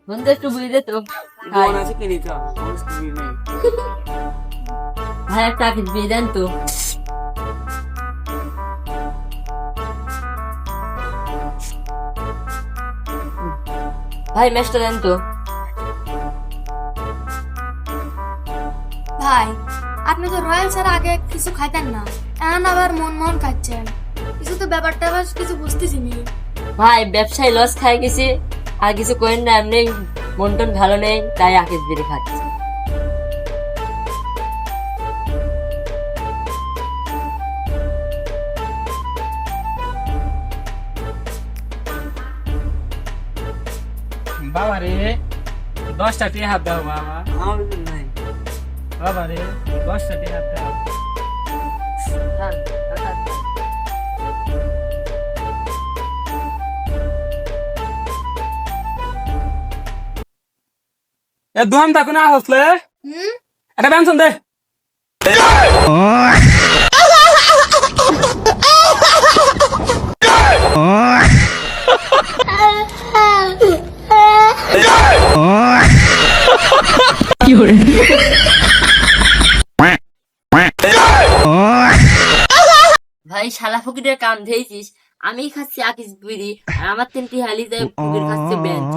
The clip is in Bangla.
বন্ধু একটু বুঝে দে তো। বোন আছে কিনে তো আমার স্কুল নেই। ভাই একটা আকিস বিয়ে দেন তো। ভাই ম্যাচটা দেন তো। ভাই আপনি তো রয়্যাল ছাড়া আগে কিছু খাইতেন না, এখন আবার মন মন খাচ্ছেন। কিছু তো ব্যাপারটা আবার কিছু বুঝতেছি নি। ভাই ব্যবসায় লস খাই গেছি, আর কিছু করেন না, এমনি মন টন ভালো নেই, তাই আকিস বিড়ি খাচ্ছি। বাবা রে 10টা টি হাত দাও বাবা। আমার নাই। বাবা রে 10টা টি হাত দাও। এ দুহান তা কোনা হসলে এটা বেনছন দে। ভাই শালা ফকিরের কাম ধেয়েছিস, আমি খাচ্ছি আকিস বিড়ি আর আমার 3টি হালি যায় ফকির খাচ্ছে বেঞ্চ।